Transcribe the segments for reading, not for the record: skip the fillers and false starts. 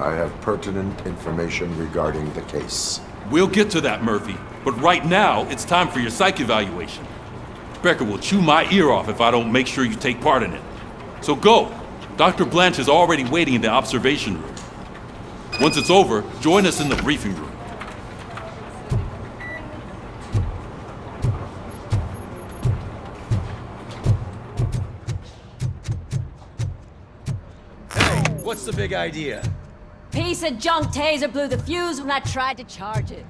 I have pertinent information regarding the case. We'll get to that, Murphy. But right now, it's time for your psych evaluation. Becker will chew my ear off if I don't make sure you take part in it. So go. Dr. Blanche is already waiting in the observation room. Once it's over, join us in the briefing room. Hey, what's the big idea? Piece of junk taser blew the fuse when I tried to charge it.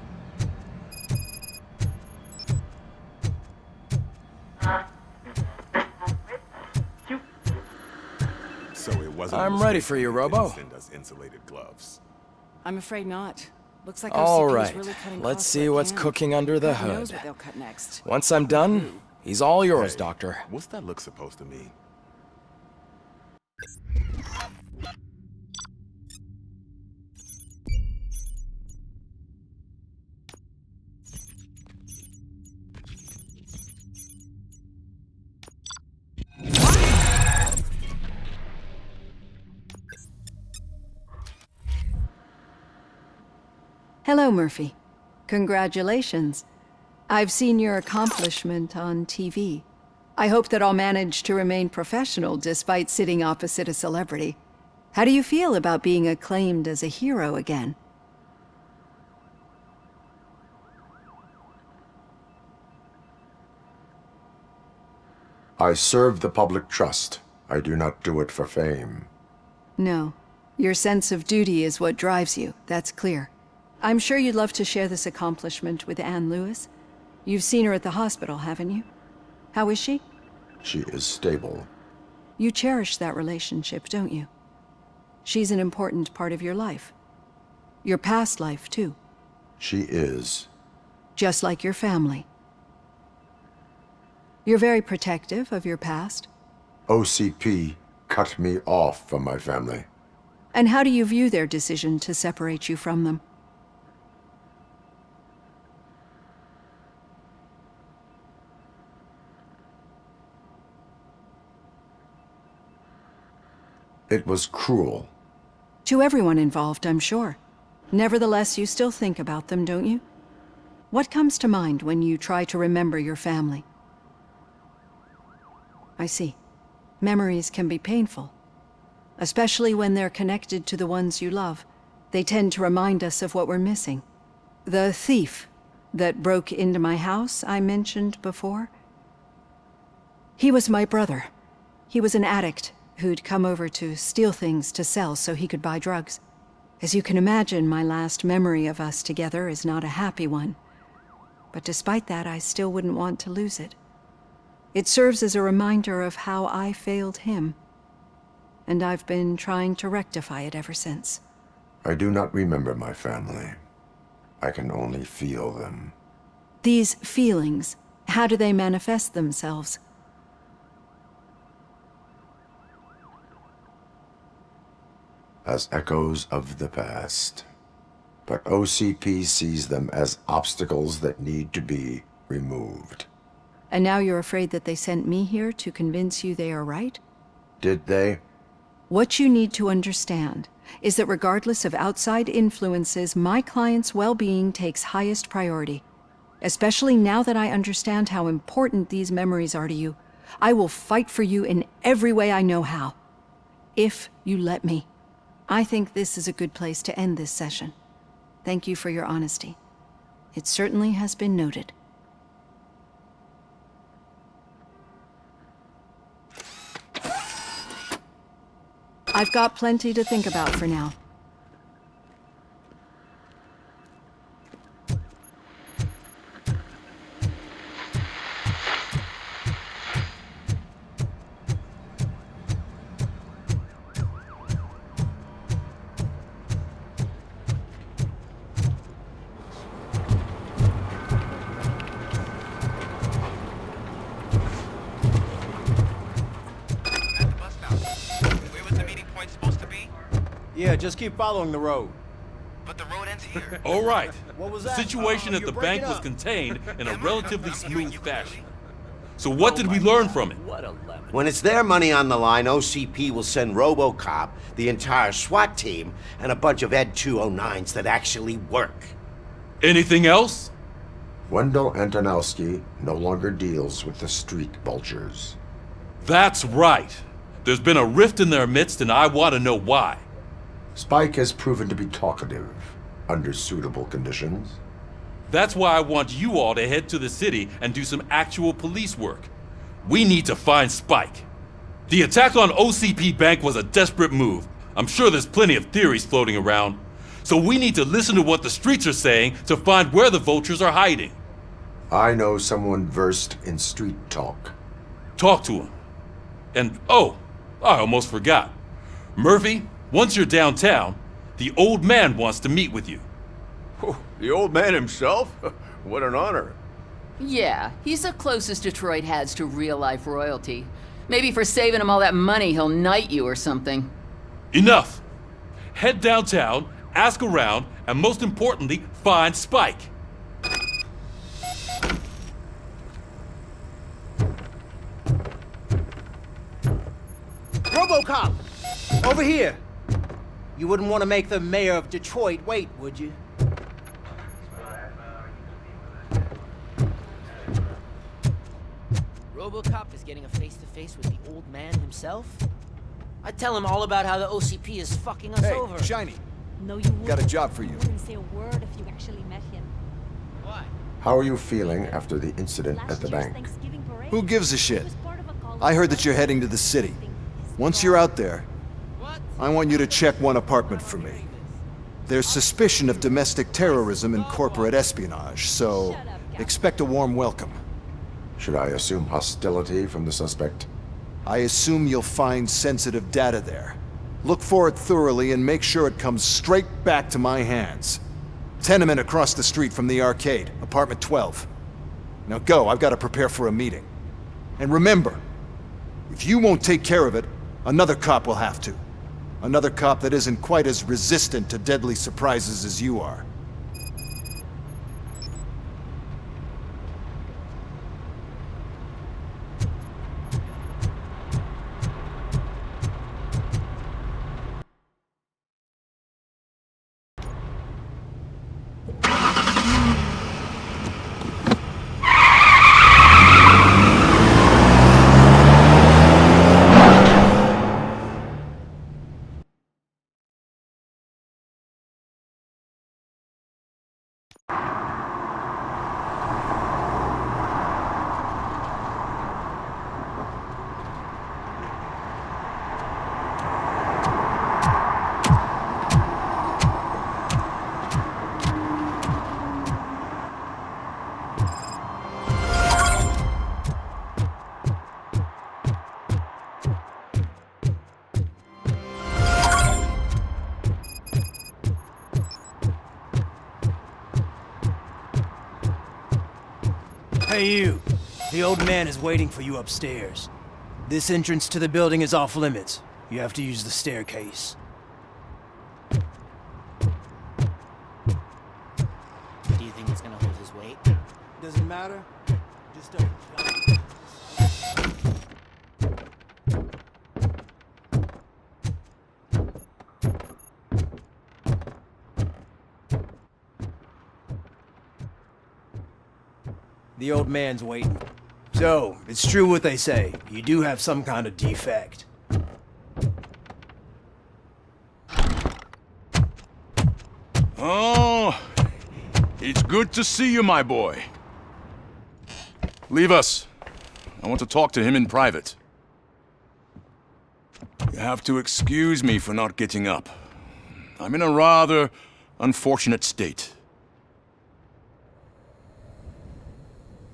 So it wasn't. I'm ready for you, Robo. Send us insulated gloves. I'm afraid not. Looks like All OCP is right, really cutting let's costs see where it what's can. cooking under the Who knows hood. what they'll cut next. Once I'm done, he's all yours, Hey, Doctor. What's that look supposed to mean? Hello, Murphy. Congratulations. I've seen your accomplishment on TV. I hope that I'll manage to remain professional despite sitting opposite a celebrity. How do you feel about being acclaimed as a hero again? I serve the public trust. I do not do it for fame. No. Your sense of duty is what drives you, that's clear. I'm sure you'd love to share this accomplishment with Anne Lewis. You've seen her at the hospital, haven't you? How is she? She is stable. You cherish that relationship, don't you? She's an important part of your life. Your past life, too. She is. Just like your family. You're very protective of your past. OCP cut me off from my family. And how do you view their decision to separate you from them? It was cruel. To everyone involved, I'm sure. Nevertheless, you still think about them, don't you? What comes to mind when you try to remember your family? I see. Memories can be painful. Especially when they're connected to the ones you love. They tend to remind us of what we're missing. The thief that broke into my house I mentioned before? He was my brother. He was an addict who'd come over to steal things to sell so he could buy drugs. As you can imagine, my last memory of us together is not a happy one. But despite that, I still wouldn't want to lose it. It serves as a reminder of how I failed him. And I've been trying to rectify it ever since. I do not remember my family. I can only feel them. These feelings, how do they manifest themselves? As echoes of the past. But OCP sees them as obstacles that need to be removed. And now you're afraid that they sent me here to convince you they are right? Did they? What you need to understand is that regardless of outside influences, my client's well-being takes highest priority. Especially now that I understand how important these memories are to you, I will fight for you in every way I know how. If you let me. I think this is a good place to end this session. Thank you for your honesty. It certainly has been noted. I've got plenty to think about for now. Yeah, just keep following the road. But the road ends here. All right. What was The that? situation at You're the bank breaking was up. contained in a relatively smooth fashion. So what did we learn from it? When it's their money on the line, OCP will send RoboCop, the entire SWAT team, and a bunch of Ed 209s that actually work. Anything else? Wendell Antonowski no longer deals with the street vultures. That's right. There's been a rift in their midst, and I want to know why. Spike has proven to be talkative under suitable conditions. That's why I want you all to head to the city and do some actual police work. We need to find Spike. The attack on OCP Bank was a desperate move. I'm sure there's plenty of theories floating around. So we need to listen to what the streets are saying to find where the vultures are hiding. I know someone versed in street talk. Talk to him. And oh, I almost forgot. Murphy, once you're downtown, the old man wants to meet with you. Oh, the old man himself? What an honor. Yeah, he's the closest Detroit has to real-life royalty. Maybe for saving him all that money, he'll knight you or something. Enough! Head downtown, ask around, and most importantly, find Spike. RoboCop! Over here! You wouldn't want to make the mayor of Detroit wait, would you? RoboCop is getting a face-to-face with the old man himself? I'd tell him all about how the OCP is fucking us over. Hey, Shiny. No, you wouldn't. Got a job for you. Wouldn't say a word if you actually met him. Why? How are you feeling after the incident at the bank? Who gives a shit? I heard that you're heading to the city. Once you're out there, I want you to check one apartment for me. There's suspicion of domestic terrorism and corporate espionage, so expect a warm welcome. Should I assume hostility from the suspect? I assume you'll find sensitive data there. Look for it thoroughly and make sure it comes straight back to my hands. Tenement across the street from the arcade, apartment 12. Now go, I've got to prepare for a meeting. And remember, if you won't take care of it, another cop will have to. Another cop that isn't quite as resistant to deadly surprises as you are. Hey you, the old man is waiting for you upstairs. This entrance to the building is off limits. You have to use the staircase. Do you think it's gonna hold his weight? Doesn't matter. Just don't jump. The old man's waiting. So, it's true what they say. You do have some kind of defect. Oh, it's good to see you, my boy. Leave us. I want to talk to him in private. You have to excuse me for not getting up. I'm in a rather unfortunate state.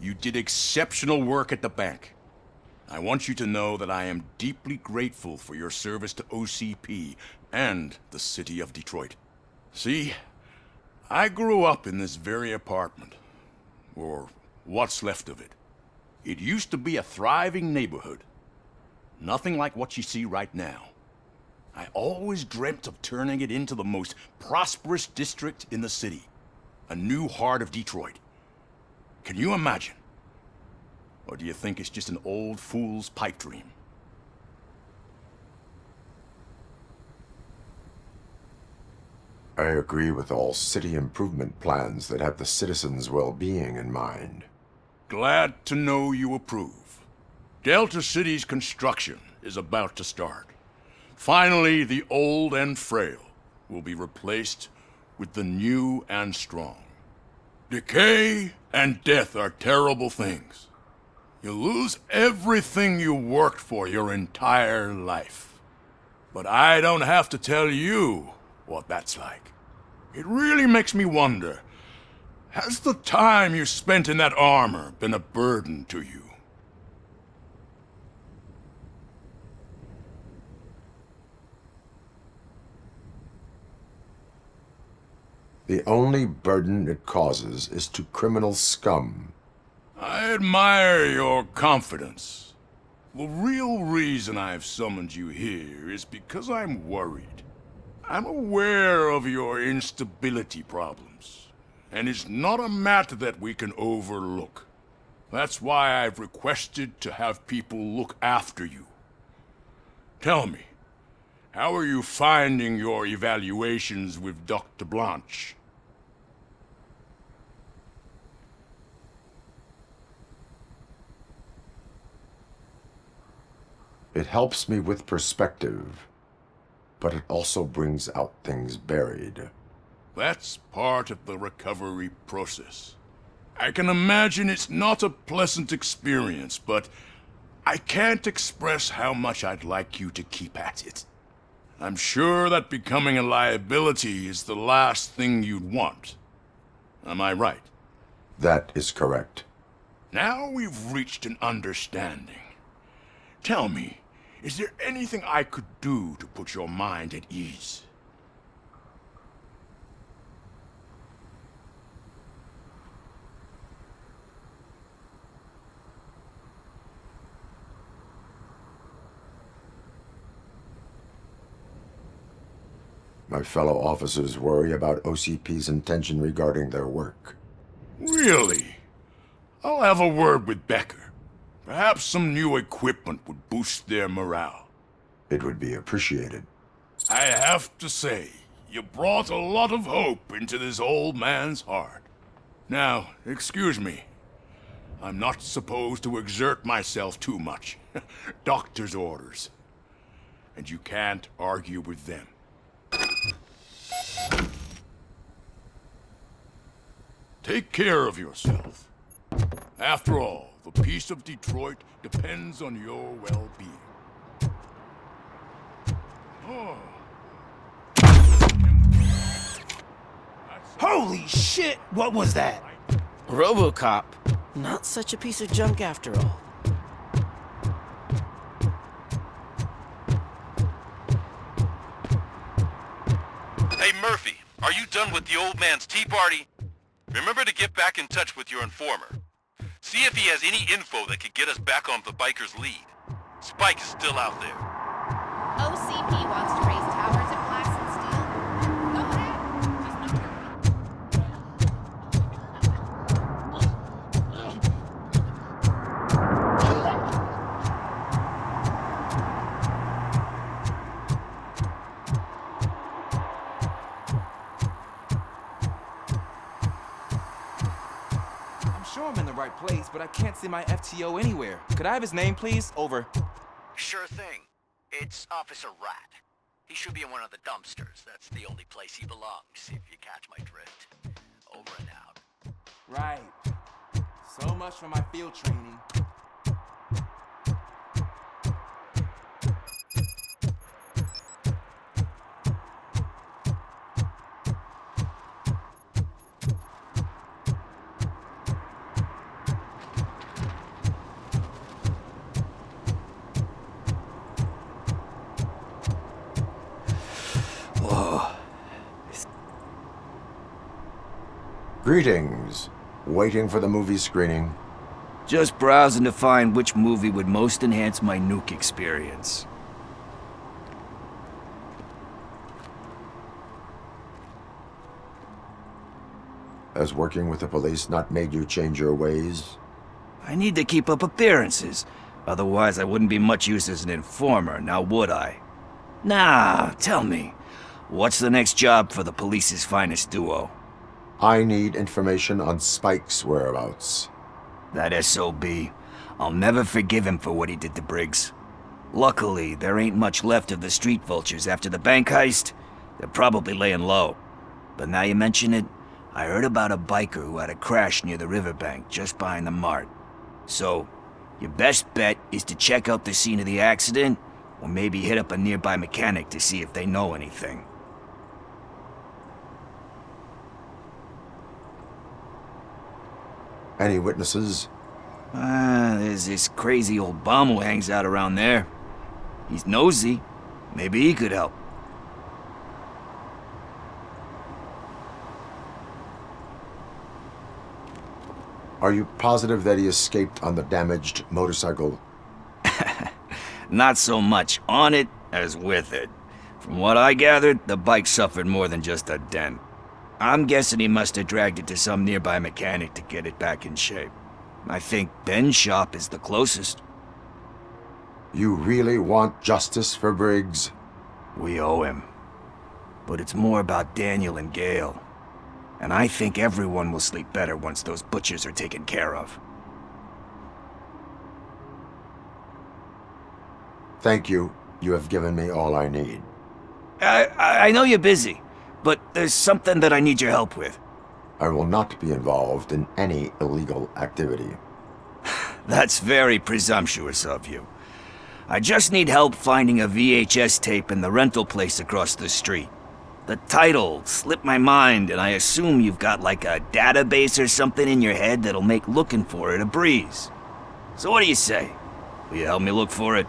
You did exceptional work at the bank. I want you to know that I am deeply grateful for your service to OCP and the city of Detroit. See, I grew up in this very apartment, or what's left of it. It used to be a thriving neighborhood. Nothing like what you see right now. I always dreamt of turning it into the most prosperous district in the city. A new heart of Detroit. Can you imagine? Or do you think it's just an old fool's pipe dream? I agree with all city improvement plans that have the citizens' well-being in mind. Glad to know you approve. Delta City's construction is about to start. Finally, the old and frail will be replaced with the new and strong. Decay and death are terrible things. You lose everything you worked for your entire life. But I don't have to tell you what that's like. It really makes me wonder, has the time you spent in that armor been a burden to you? The only burden it causes is to criminal scum. I admire your confidence. The real reason I've summoned you here is because I'm worried. I'm aware of your instability problems, and it's not a matter that we can overlook. That's why I've requested to have people look after you. Tell me, how are you finding your evaluations with Dr. Blanche? It helps me with perspective, but it also brings out things buried. That's part of the recovery process. I can imagine it's not a pleasant experience, but I can't express how much I'd like you to keep at it. I'm sure that becoming a liability is the last thing you'd want. Am I right? That is correct. Now we've reached an understanding. Tell me, is there anything I could do to put your mind at ease? My fellow officers worry about OCP's intention regarding their work. Really? I'll have a word with Becker. Perhaps some new equipment would boost their morale. It would be appreciated. I have to say, you brought a lot of hope into this old man's heart. Now, excuse me. I'm not supposed to exert myself too much. Doctor's orders. And you can't argue with them. Take care of yourself. After all, the peace of Detroit depends on your well-being. Oh. Holy shit! What was that? RoboCop. Not such a piece of junk after all. Hey, Murphy, are you done with the old man's tea party? Remember to get back in touch with your informer. See if he has any info that could get us back on the biker's lead. Spike is still out there. OCP wants to raise towers at Glass and Steel. Go ahead. Just not I'm sure I'm in the right place, but I can't see my FTO anywhere. Could I have his name, please? Over. Sure thing. It's Officer Rat. He should be in one of the dumpsters. That's the only place he belongs, if you catch my drift. Over and out. Right. So much for my field training. Greetings. Waiting for the movie screening? Just browsing to find which movie would most enhance my nuke experience. Has working with the police not made you change your ways? I need to keep up appearances. Otherwise, I wouldn't be much use as an informer, now would I? Nah, tell me, what's the next job for the police's finest duo? I need information on Spike's whereabouts. That SOB. I'll never forgive him for what he did to Briggs. Luckily, there ain't much left of the street vultures after the bank heist. They're probably laying low. But now you mention it, I heard about a biker who had a crash near the riverbank just behind the mart. So, your best bet is to check out the scene of the accident, or maybe hit up a nearby mechanic to see if they know anything. Any witnesses? There's this crazy old bum who hangs out around there. He's nosy. Maybe he could help. Are you positive that he escaped on the damaged motorcycle? Not so much on it as with it. From what I gathered, the bike suffered more than just a dent. I'm guessing he must have dragged it to some nearby mechanic to get it back in shape. I think Ben's shop is the closest. You really want justice for Briggs? We owe him. But it's more about Daniel and Gale. And I think everyone will sleep better once those butchers are taken care of. Thank you. You have given me all I need. I know you're busy, but there's something that I need your help with. I will not be involved in any illegal activity. That's very presumptuous of you. I just need help finding a VHS tape in the rental place across the street. The title slipped my mind, and I assume you've got like a database or something in your head that'll make looking for it a breeze. So what do you say? Will you help me look for it?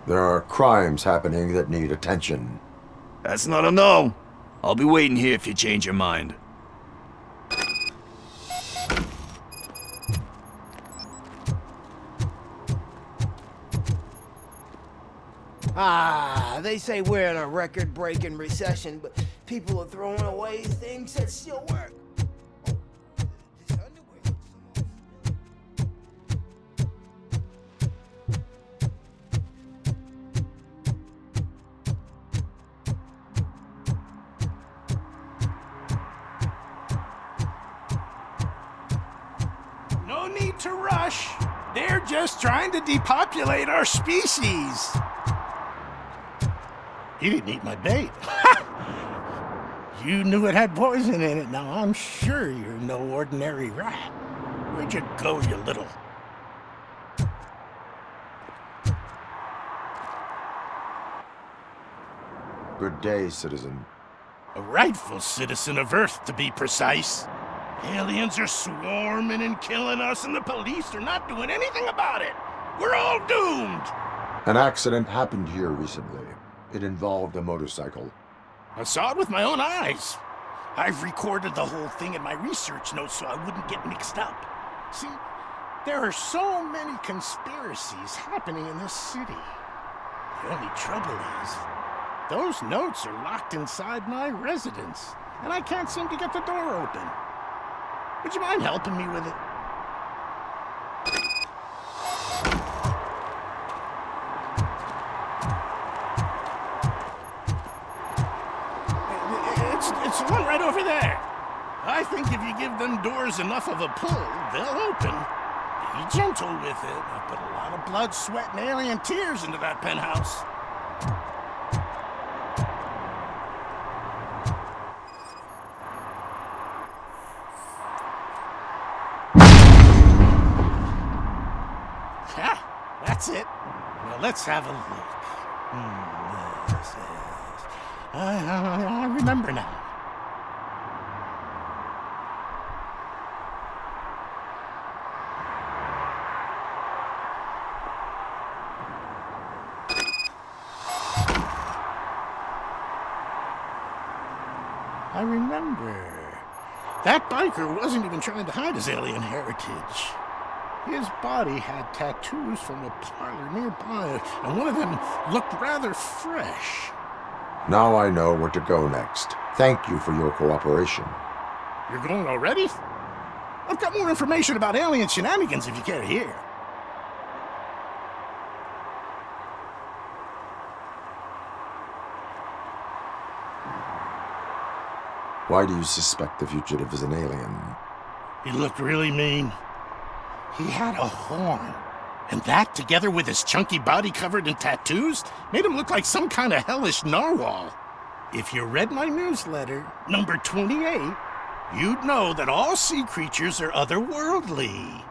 There are crimes happening that need attention. That's not a no. I'll be waiting here if you change your mind. They say we're in a record-breaking recession, but people are throwing away things that still work. No need to rush. They're just trying to depopulate our species. You didn't eat my bait. You knew it had poison in it. Now I'm sure you're no ordinary rat. Where'd you go, you little... Good day, citizen. A rightful citizen of Earth, to be precise. Aliens are swarming and killing us, and the police are not doing anything about it. We're all doomed. An accident happened here recently. It involved a motorcycle. I saw it with my own eyes. I've recorded the whole thing in my research notes so I wouldn't get mixed up. See, there are so many conspiracies happening in this city. The only trouble is, those notes are locked inside my residence, and I can't seem to get the door open. Would you mind helping me with it? It's the one right over there. I think if you give them doors enough of a pull, they'll open. Be gentle with it. I put a lot of blood, sweat, and alien tears into that penthouse. Yeah, that's it. Now let's have a look. I remember now. I remember. That biker wasn't even trying to hide his alien heritage. His body had tattoos from a parlor nearby, and one of them looked rather fresh. Now I know where to go next. Thank you for your cooperation. You're going already? I've got more information about alien shenanigans if you care to hear. Why do you suspect the fugitive is an alien? He looked really mean. He had a horn. And that, together with his chunky body covered in tattoos, made him look like some kind of hellish narwhal. If you read my newsletter, number 28, you'd know that all sea creatures are otherworldly.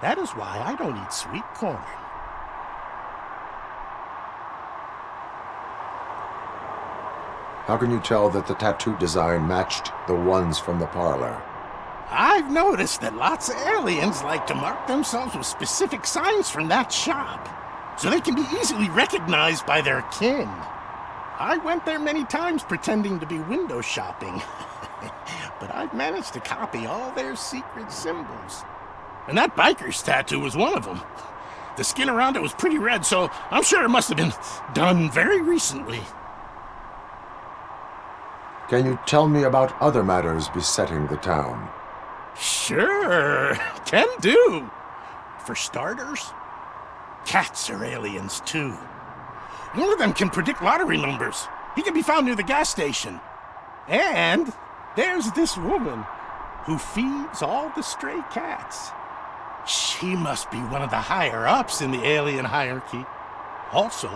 That is why I don't eat sweet corn. How can you tell that the tattoo design matched the ones from the parlor? I've noticed that lots of aliens like to mark themselves with specific signs from that shop, so they can be easily recognized by their kin. I went there many times pretending to be window shopping, but I've managed to copy all their secret symbols. And that biker's tattoo was one of them. The skin around it was pretty red, so I'm sure it must have been done very recently. Can you tell me about other matters besetting the town? Sure, can do. For starters, cats are aliens too. One of them can predict lottery numbers. He can be found near the gas station. And there's this woman who feeds all the stray cats. She must be one of the higher-ups in the alien hierarchy. Also,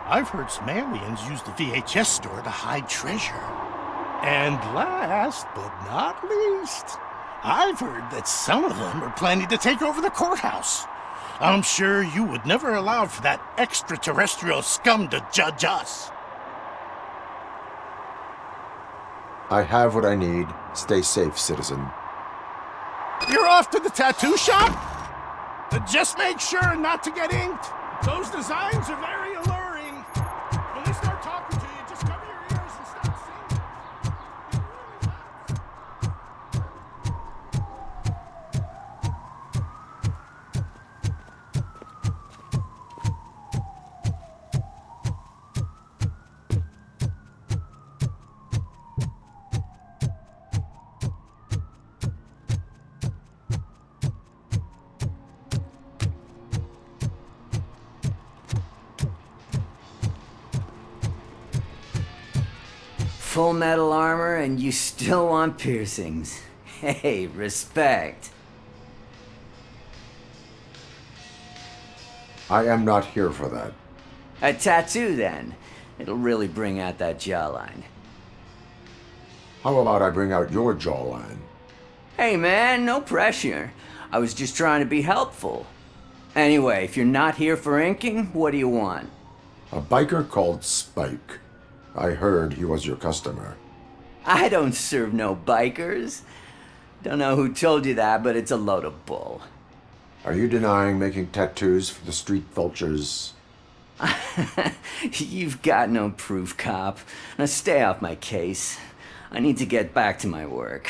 I've heard some aliens use the VHS store to hide treasure. And last but not least, I've heard that some of them are planning to take over the courthouse. I'm sure you would never allow for that extraterrestrial scum to judge us. I have what I need. Stay safe, citizen. You're off to the tattoo shop? But just make sure not to get inked. Those designs are very alluring. When they start talking to you, just cover your ears and start singing. Full metal armor and you still want piercings. Hey, respect. I am not here for that. A tattoo, then. It'll really bring out that jawline. How about I bring out your jawline? Hey, man, no pressure. I was just trying to be helpful. Anyway, if you're not here for inking, what do you want? A biker called Spike. I heard he was your customer. I don't serve no bikers. Don't know who told you that, but it's a load of bull. Are you denying making tattoos for the street vultures? You've got no proof, cop. Now stay off my case. I need to get back to my work.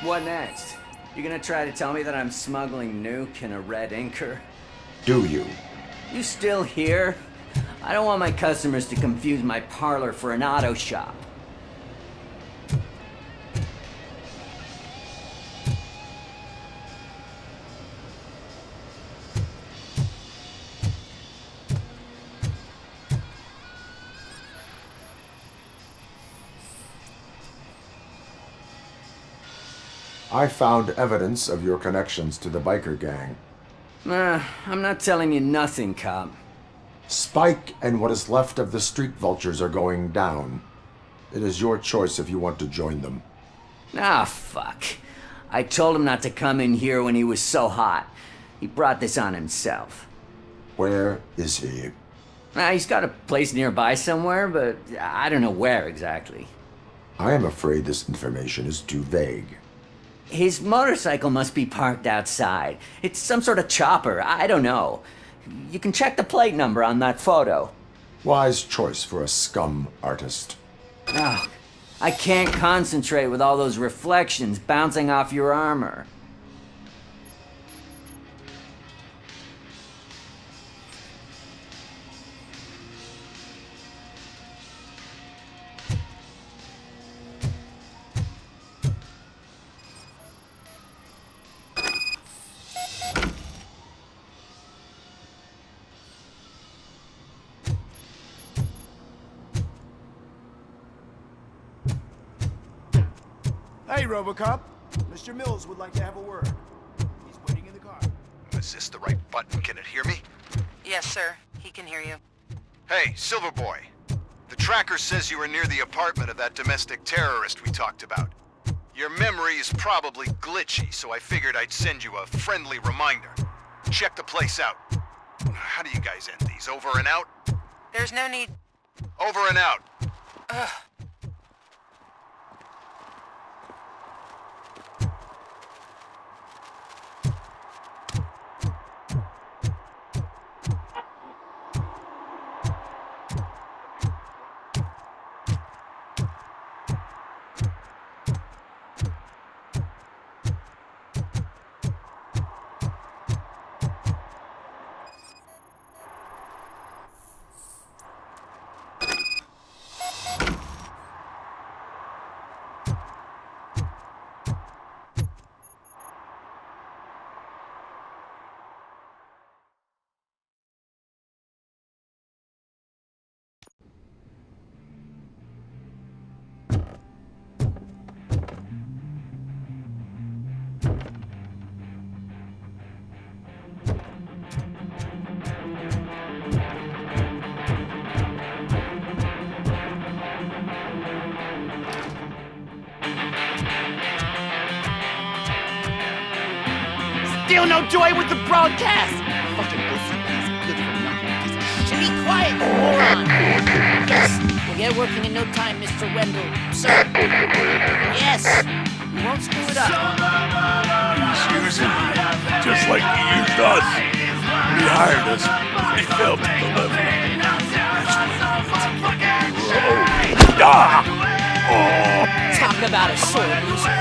What next? You gonna try to tell me that I'm smuggling nuke in a red inker? Do you? You still here? I don't want my customers to confuse my parlor for an auto shop. I found evidence of your connections to the biker gang. I'm not telling you nothing, cop. Spike and what is left of the street vultures are going down. It is your choice if you want to join them. Ah, fuck. I told him not to come in here when he was so hot. He brought this on himself. Where is he? He's got a place nearby somewhere, but I don't know where exactly. I am afraid this information is too vague. His motorcycle must be parked outside. It's some sort of chopper. I don't know. You can check the plate number on that photo. Wise choice for a scum artist. Oh, I can't concentrate with all those reflections bouncing off your armor. Hey, RoboCop. Mr. Mills would like to have a word. He's waiting in the car. Is this the right button? Can it hear me? Yes, sir. He can hear you. Hey, Silverboy. The tracker says you were near the apartment of that domestic terrorist we talked about. Your memory is probably glitchy, so I figured I'd send you a friendly reminder. Check the place out. How do you guys end these? Over and out? There's no need. Over and out. Ugh. Still no joy with the broadcast! Fucking OCP's good for nothing. Piece of shit. Be quiet, you moron! Yes, we'll get working in no time, Mr. Wendell. Sir. Yes! We won't screw it up. He's using me, just like he used us. He hired us, but he failed to deliver. Talk about a sore loser.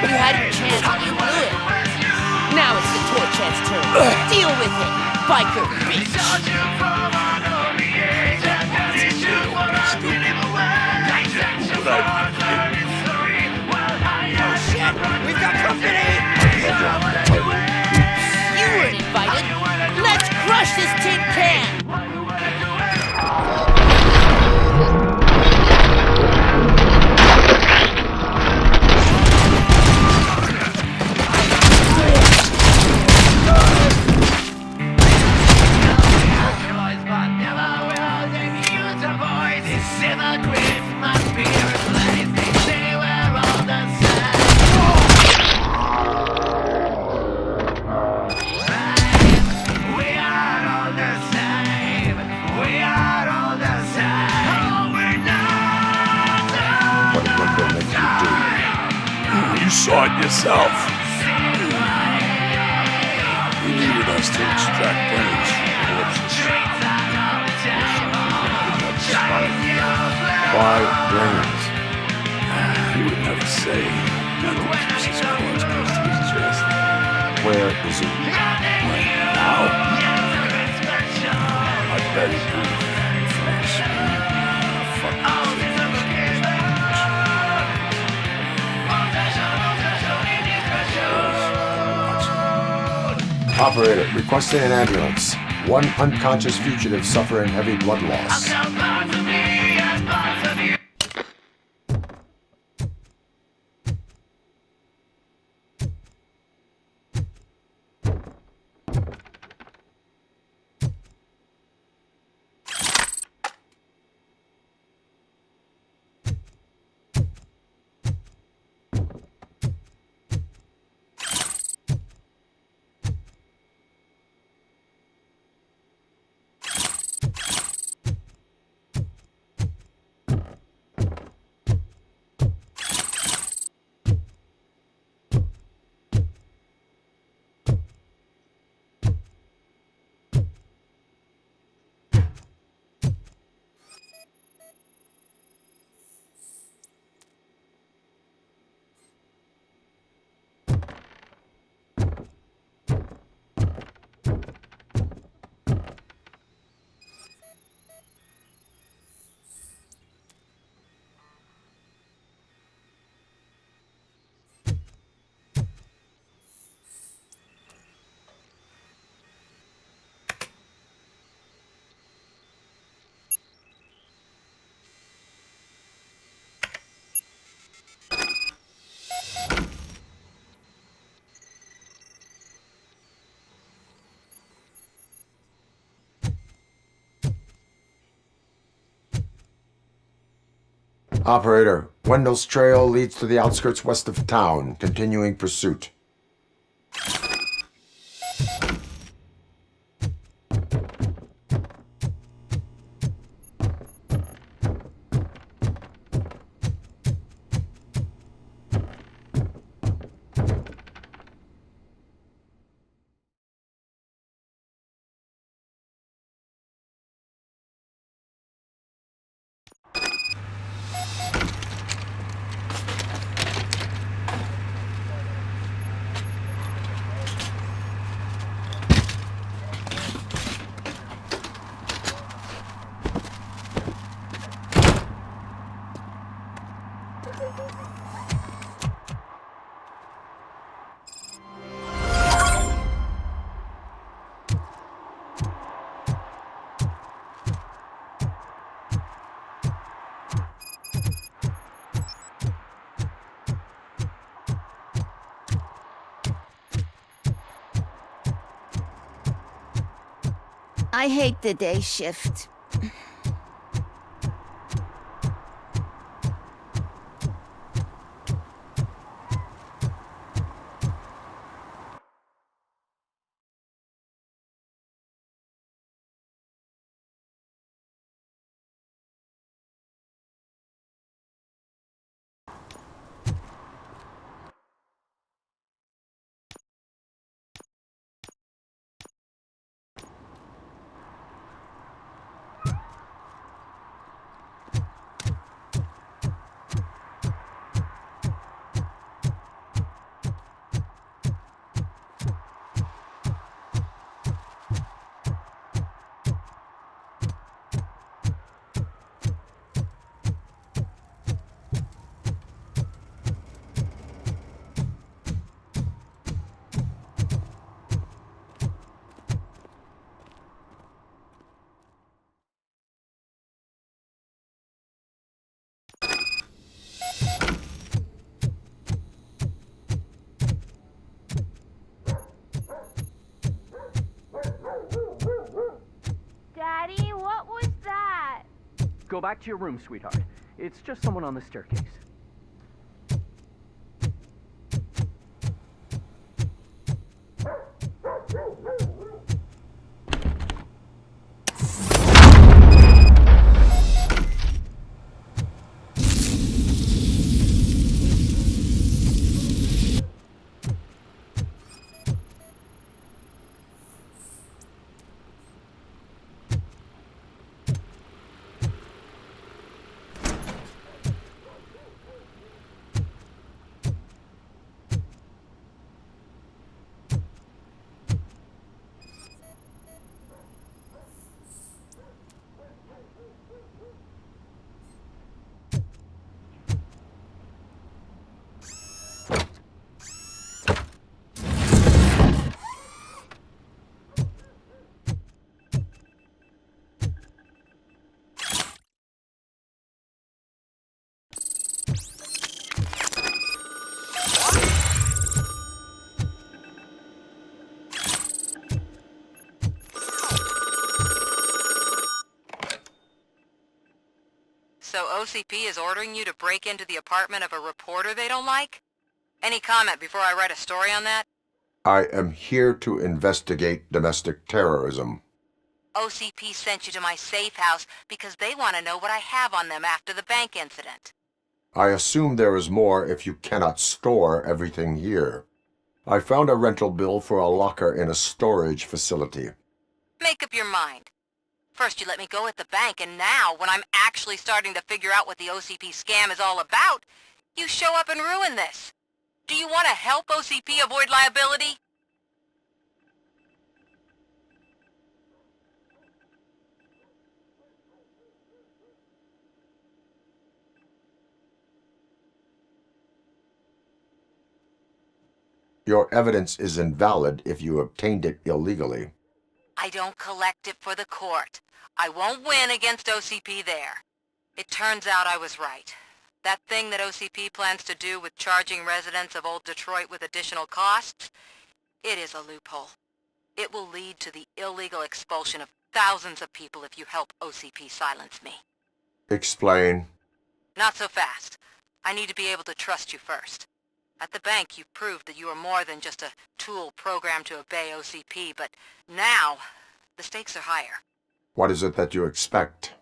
You had your chance and you blew it. Now it's the Torchhead's turn. Deal with it, biker bitch! Oh shit! We've got company! You weren't invited! Let's crush this tin can! You saw it yourself. You needed us to extract brains from corpses. Why brains? He would never say. Nothing keeps his corpse close to his chest. Where is he? Right now? I bet he's doing Operator, requesting an ambulance. One unconscious fugitive suffering heavy blood loss. Operator, Wendell's trail leads to the outskirts west of town, continuing pursuit. I hate the day shift. Daddy, what was that? Go back to your room, sweetheart. It's just someone on the staircase. So OCP is ordering you to break into the apartment of a reporter they don't like? Any comment before I write a story on that? I am here to investigate domestic terrorism. OCP sent you to my safe house because they want to know what I have on them after the bank incident. I assume there is more if you cannot store everything here. I found a rental bill for a locker in a storage facility. Make up your mind. First you let me go at the bank, and now, when I'm actually starting to figure out what the OCP scam is all about, you show up and ruin this. Do you want to help OCP avoid liability? Your evidence is invalid if you obtained it illegally. I don't collect it for the court. I won't win against OCP there. It turns out I was right. That thing that OCP plans to do with charging residents of Old Detroit with additional costs, it is a loophole. It will lead to the illegal expulsion of thousands of people if you help OCP silence me. Explain. Not so fast. I need to be able to trust you first. At the bank, you proved that you are more than just a tool programmed to obey OCP, but now, the stakes are higher. What is it that you expect?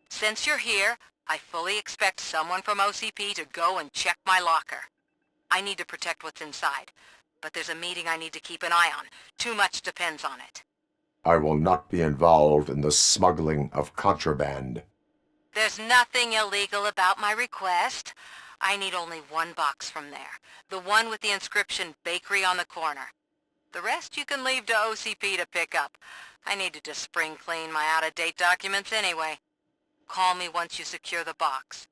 Since you're here, I fully expect someone from OCP to go and check my locker. I need to protect what's inside, but there's a meeting I need to keep an eye on. Too much depends on it. I will not be involved in the smuggling of contraband. There's nothing illegal about my request. I need only one box from there. The one with the inscription Bakery on the corner. The rest you can leave to OCP to pick up. I needed to spring clean my out-of-date documents anyway. Call me once you secure the box.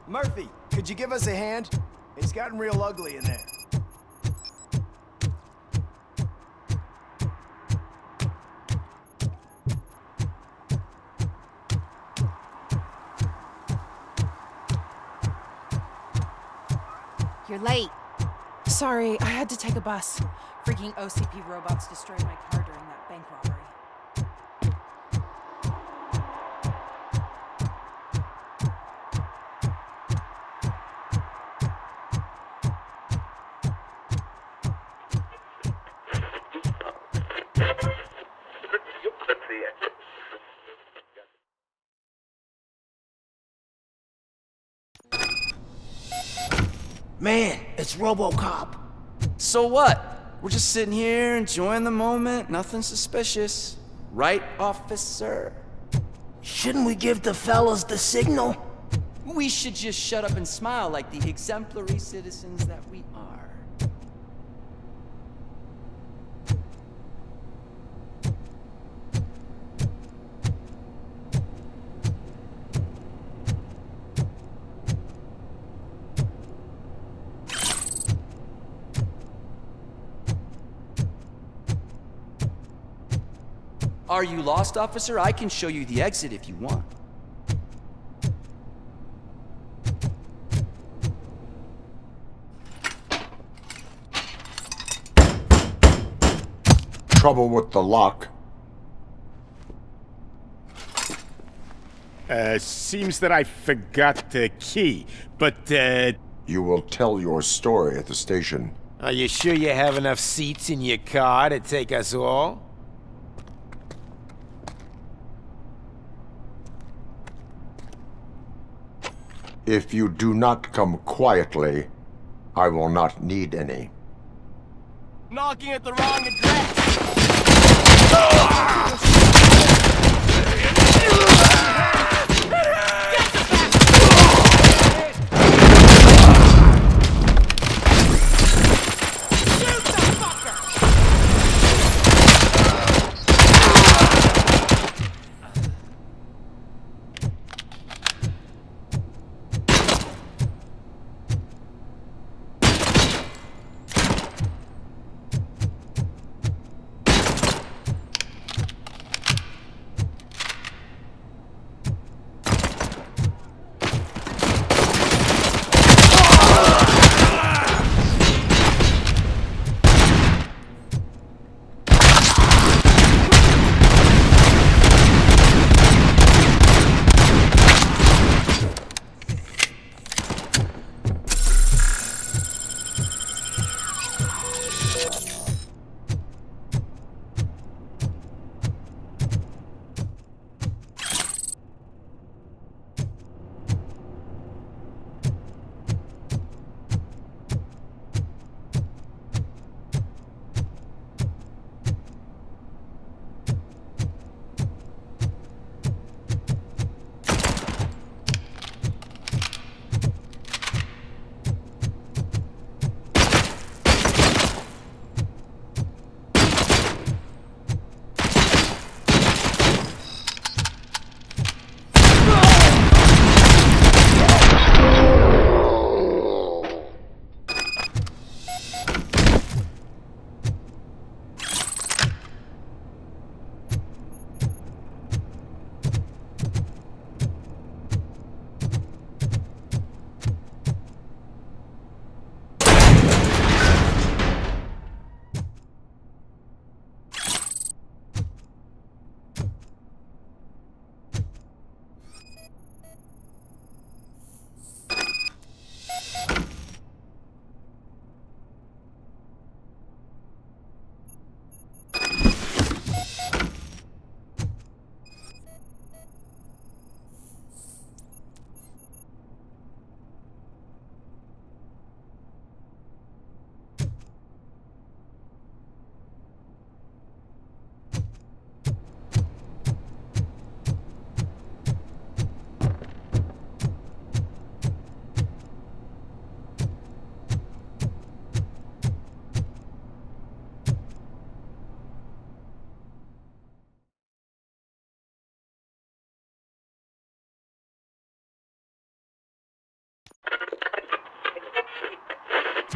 Murphy, could you give us a hand? It's gotten real ugly in there. You're late. Sorry, I had to take a bus. Freaking OCP robots destroyed my car during that bank robbery. Man, it's RoboCop. So what? We're just sitting here enjoying the moment, nothing suspicious. Right, officer? Shouldn't we give the fellas the signal? We should just shut up and smile like the exemplary citizens that we are. Are you lost, officer? I can show you the exit if you want. Trouble with the lock. Seems that I forgot the key, but, You will tell your story at the station. Are you sure you have enough seats in your car to take us all? If you do not come quietly, I will not need any. Knocking at the wrong address.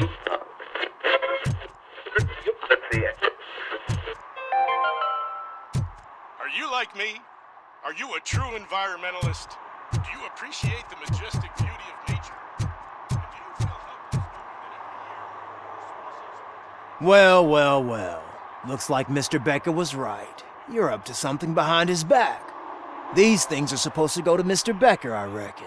Are you like me? Are you a true environmentalist? Do you appreciate the majestic beauty of nature? Well. Looks like Mr. Becker was right. You're up to something behind his back. These things are supposed to go to Mr. Becker, I reckon.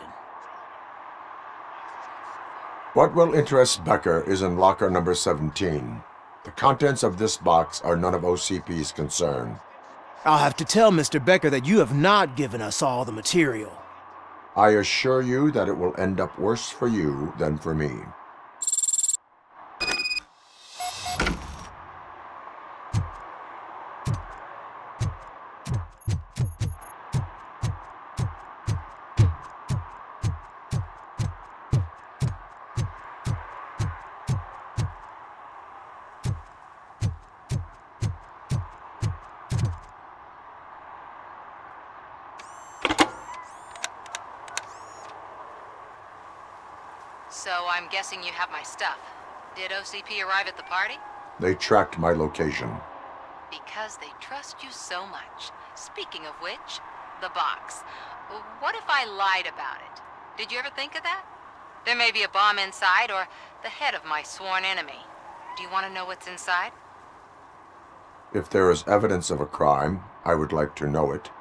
What will interest Becker is in locker number 17. The contents of this box are none of OCP's concern. I'll have to tell Mr. Becker that you have not given us all the material. I assure you that it will end up worse for you than for me. So I'm guessing you have my stuff. Did OCP arrive at the party? They tracked my location. Because they trust you so much. Speaking of which, the box. What if I lied about it? Did you ever think of that? There may be a bomb inside or the head of my sworn enemy. Do you want to know what's inside? If there is evidence of a crime, I would like to know it.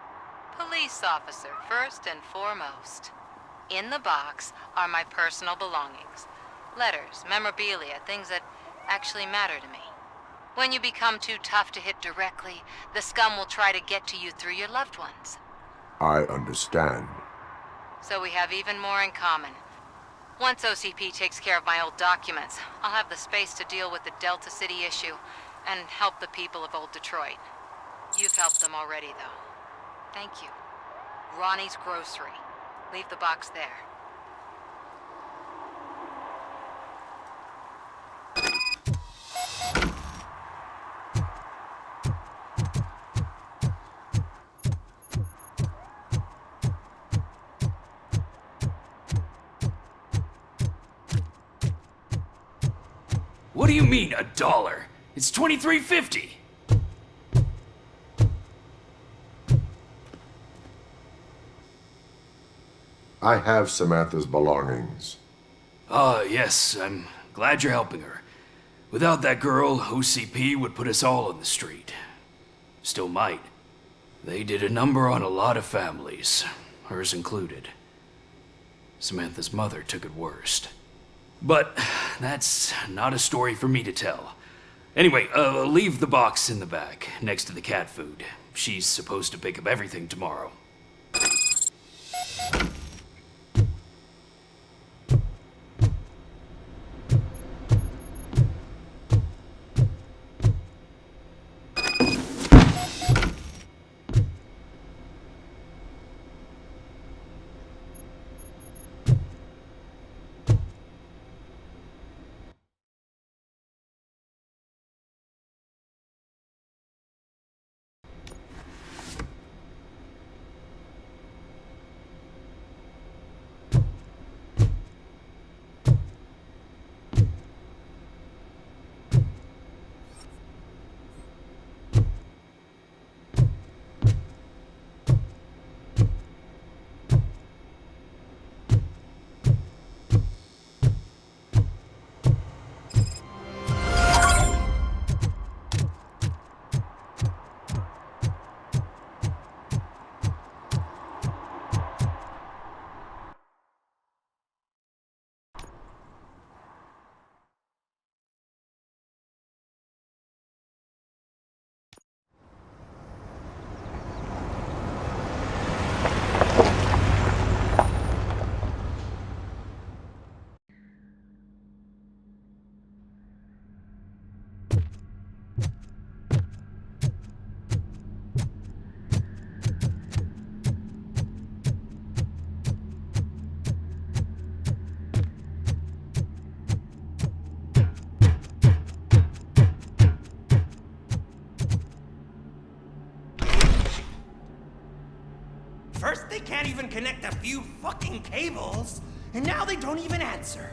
Police officer, first and foremost. In the box are my personal belongings. Letters, memorabilia, things that actually matter to me. When you become too tough to hit directly, the scum will try to get to you through your loved ones. I understand. So we have even more in common. Once OCP takes care of my old documents, I'll have the space to deal with the Delta City issue and help the people of Old Detroit. You've helped them already, though. Thank you. Ronnie's Grocery. Leave the box there. What do you mean, $1? It's $23.50. I have Samantha's belongings. Yes, I'm glad you're helping her. Without that girl, OCP would put us all on the street. Still might. They did a number on a lot of families, hers included. Samantha's mother took it worst. But that's not a story for me to tell. Anyway, leave the box in the back, next to the cat food. She's supposed to pick up everything tomorrow. First, they can't even connect a few fucking cables, and now they don't even answer.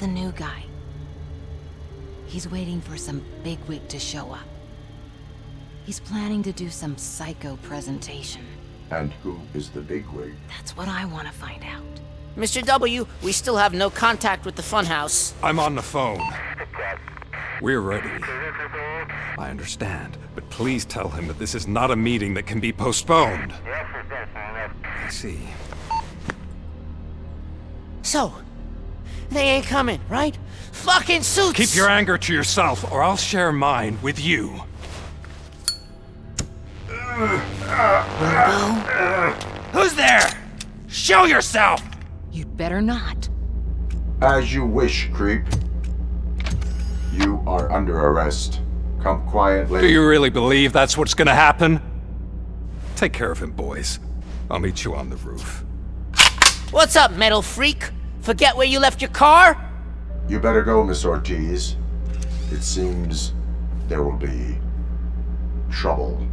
the new guy. He's waiting for some bigwig to show up. He's planning to do some psycho presentation. And who is the bigwig? That's what I want to find out. Mr. W, we still have no contact with the funhouse. I'm on the phone. We're ready. I understand, but please tell him that this is not a meeting that can be postponed. I see. So, they ain't coming, right? Fucking suits! Keep your anger to yourself, or I'll share mine with you. Who's there? Show yourself! You'd better not. As you wish, creep. You are under arrest. Come quietly. Do you really believe that's what's gonna happen? Take care of him, boys. I'll meet you on the roof. What's up, metal freak? Forget where you left your car? You better go, Miss Ortiz. It seems there will be trouble.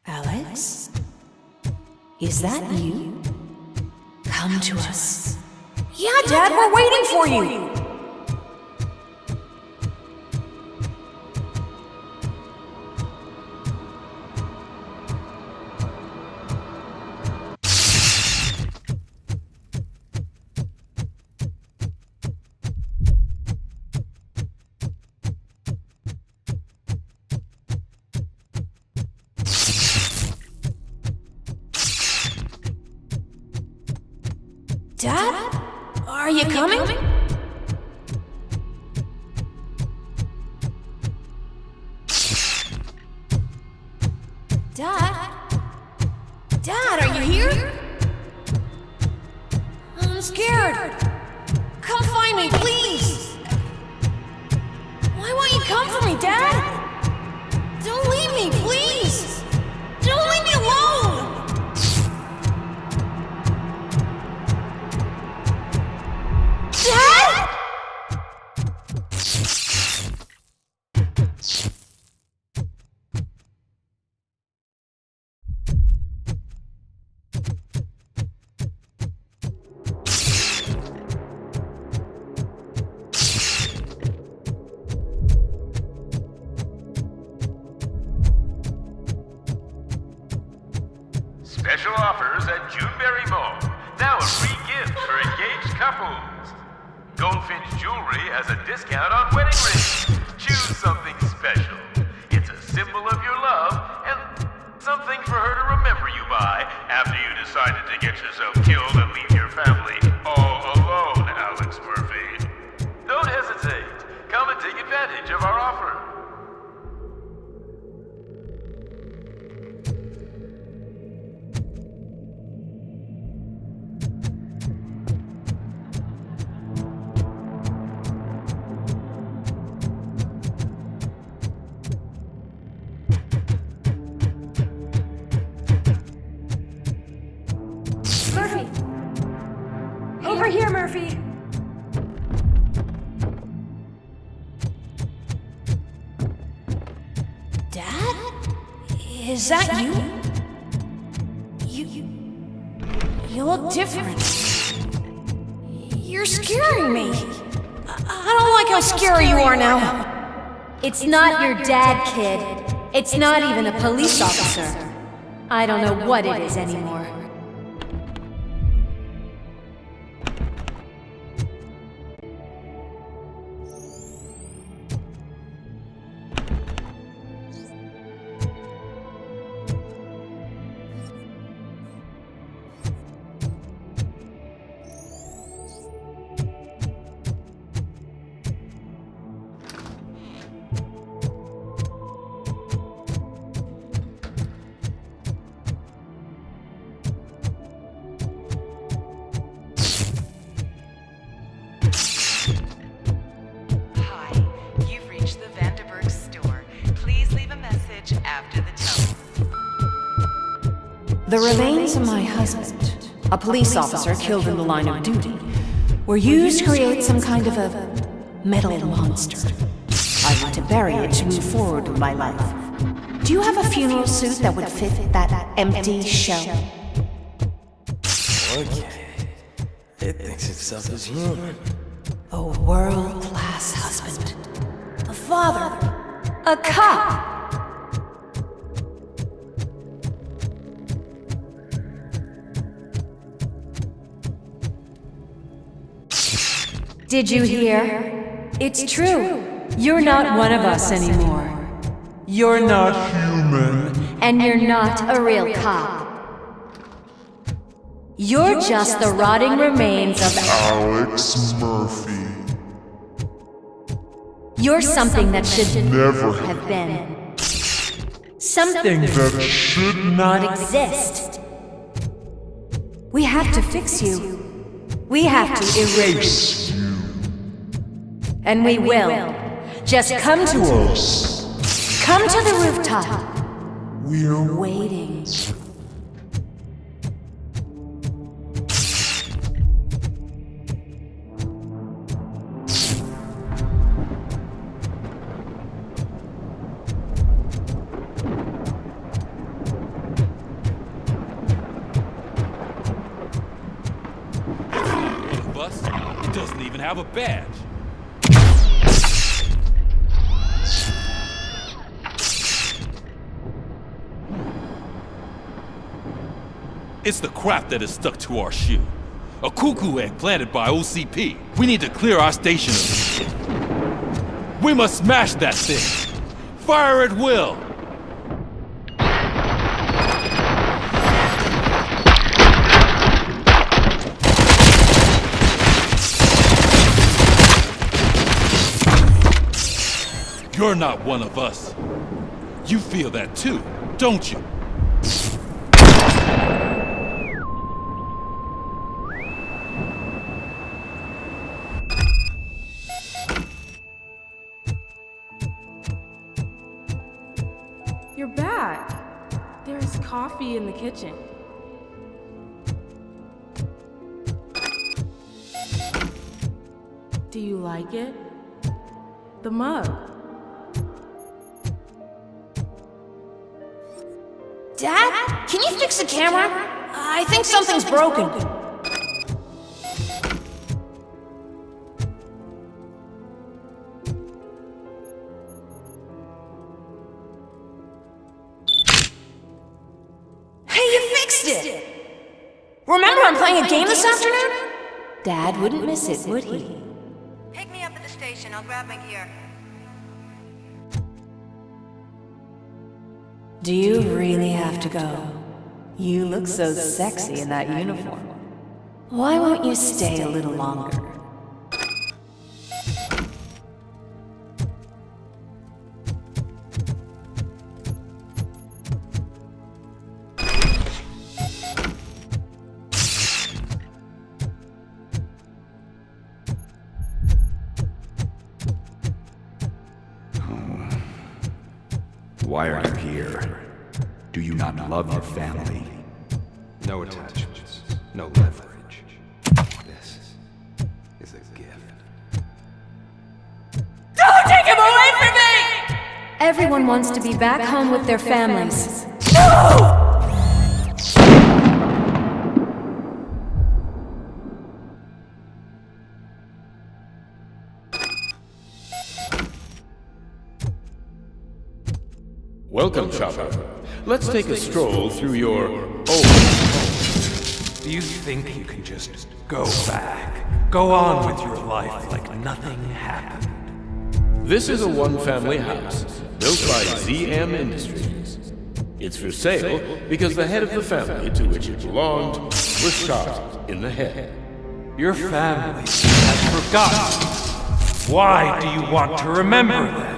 Alex? Is that you? Come to us. Yeah, Dad, we're waiting for you! Dad? Are you coming? Dad? Dad, are you here? I'm scared. Come find me, please. Why won't you come for me, Dad? Don't leave me, please. Don't leave me alone. Dad! Special offers at Juneberry Mall. Now a free gift for engaged couples. Goldfinch Jewelry has a discount on wedding rings. Choose something special. It's a symbol of your love and something for her to remember you by after you decided to get yourself killed and leave your family all alone, Alex Murphy. Don't hesitate. Come and take advantage of our offer. Murphy! Over here, Murphy! Dad? Is that you? You look different. You're scaring me. I don't like how scary you are now. It's not your dad, kid. It's not even a police officer. I don't know what it is anymore. The remains of my husband, a police officer killed in the line of duty, were used to create some kind of a metal monster. I want to bury it to move forward with my life. Do you have a funeral suit that would fit that empty shell? Okay. It thinks itself as human. A world-class husband. A father. A cop! Did you hear? It's true. You're not one of us anymore. You're not human. And you're not a real cop. You're just the rotting remains of Alex Murphy. You're something that should Never have been. Something that should not exist. We have to fix you. We have to erase you. And we will. Just come to us. Come to the rooftop. We're waiting. The bus? It doesn't even have a badge. It's the crap that is stuck to our shoe. A cuckoo egg planted by OCP. We need to clear our station of it. We must smash that thing. Fire at will. You're not one of us. You feel that too, don't you? You're back. There's coffee in the kitchen. Do you like it? The mug. Dad? Can you fix the camera? I think something's broken. Hey, you fixed it! it! Remember, I'm playing a game this afternoon? Dad wouldn't miss it, would he? Pick me up at the station. I'll grab my gear. Do you really have to go? You look so sexy in that uniform. Why won't you stay a little longer? Why are you here? Do you not love your family? No attachments, no leverage. This is a gift. Don't take him away from me! Everyone wants to be back home with their families. No! Welcome, Chopper. Let's take a stroll through your old... Do you think you can just go back? Go on with your life like nothing happened? This is a one-family house, built by ZM Industries. It's for sale because the head of the family to which it belonged was shot in the head. Your family has forgotten. Why do you want to remember them?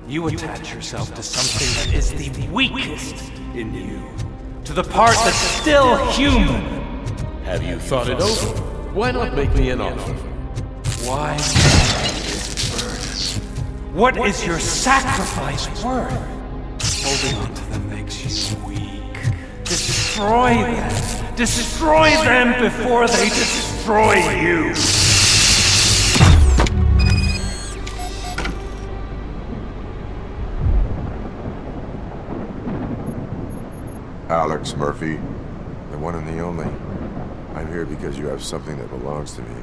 You attach yourself to something that is the weakest in you. To the part that's still human. Have you thought it over? Why not make me an offer? Why this burden? What is your sacrifice worth? Holding on to them makes you weak. Destroy them. Destroy them before they destroy you. Alex Murphy, the one and the only. I'm here because you have something that belongs to me.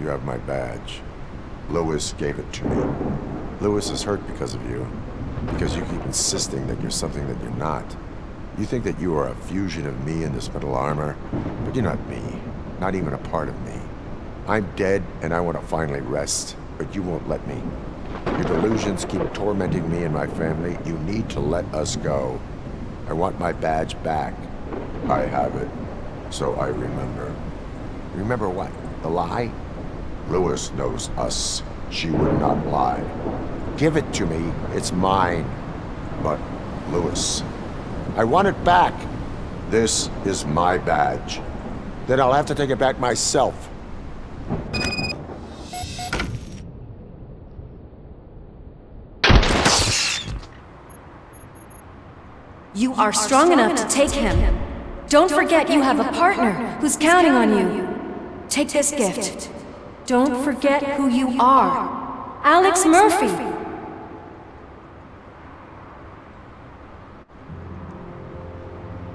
You have my badge. Lewis gave it to me. Lewis is hurt because of you. Because you keep insisting that you're something that you're not. You think that you are a fusion of me in this metal armor, but you're not me. Not even a part of me. I'm dead and I want to finally rest, but you won't let me. Your delusions keep tormenting me and my family. You need to let us go. I want my badge back. I have it, so I remember. Remember what? The lie? Lewis knows us. She would not lie. Give it to me. It's mine. But, Lewis, I want it back. This is my badge. Then I'll have to take it back myself. You are strong enough to take him. Don't forget you have a partner who's counting on you. Take this gift. Don't forget who you are. Alex Murphy.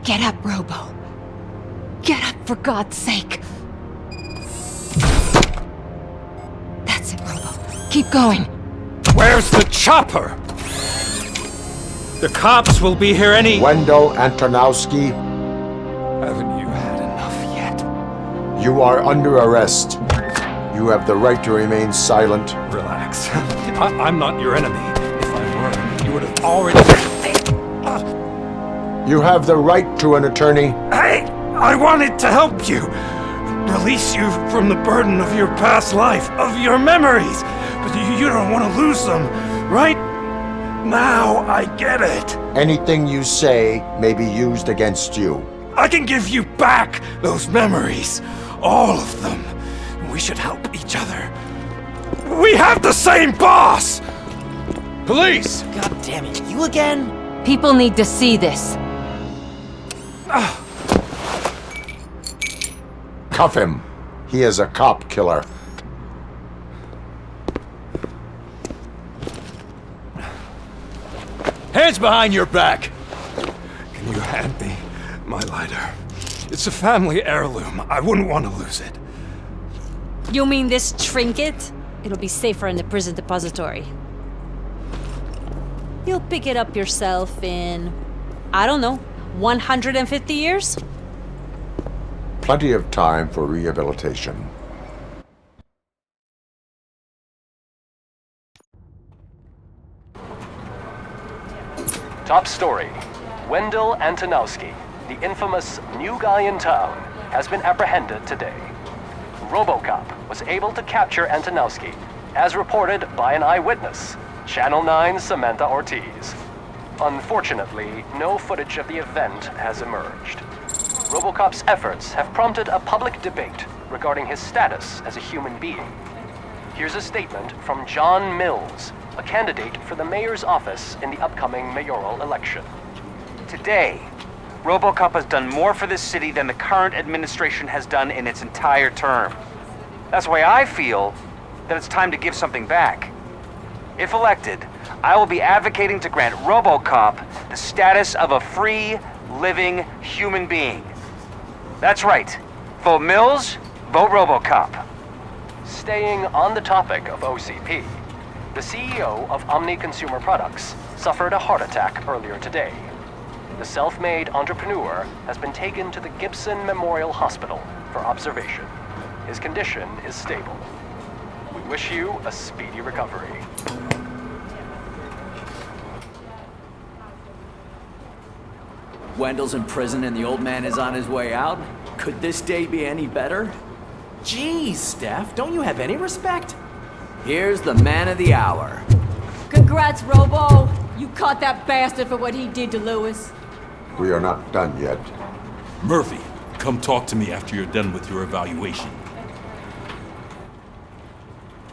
Get up, Robo. Get up, for God's sake. That's it, Robo. Keep going. Where's the chopper? The cops will be here any... Wendell Antonowski. Haven't you had enough yet? You are under arrest. You have the right to remain silent. Relax. I'm not your enemy. If I were, you would have already... You have the right to an attorney. I wanted to help you. Release you from the burden of your past life, of your memories. But you don't want to lose them, right? Now I get it. Anything you say may be used against you. I can give you back those memories. All of them. We should help each other. We have the same boss! Police! God damn it, you again? People need to see this. Cuff him. He is a cop killer. Hands behind your back! Can you hand me my lighter? It's a family heirloom. I wouldn't want to lose it. You mean this trinket? It'll be safer in the prison depository. You'll pick it up yourself in, I don't know, 150 years? Plenty of time for rehabilitation. Top story. Wendell Antonowski, the infamous new guy in town, has been apprehended today. RoboCop was able to capture Antonowski, as reported by an eyewitness, Channel 9's Samantha Ortiz. Unfortunately, no footage of the event has emerged. RoboCop's efforts have prompted a public debate regarding his status as a human being. Here's a statement from John Mills, a candidate for the mayor's office in the upcoming mayoral election. Today, RoboCop has done more for this city than the current administration has done in its entire term. That's why I feel that it's time to give something back. If elected, I will be advocating to grant RoboCop the status of a free, living human being. That's right. Vote Mills, vote RoboCop. Staying on the topic of OCP, the CEO of Omni Consumer Products suffered a heart attack earlier today. The self-made entrepreneur has been taken to the Gibson Memorial Hospital for observation. His condition is stable. We wish you a speedy recovery. Wendell's in prison and the old man is on his way out? Could this day be any better? Geez, Steph, don't you have any respect? Here's the man of the hour. Congrats, Robo! You caught that bastard for what he did to Lewis. We are not done yet. Murphy, come talk to me after you're done with your evaluation.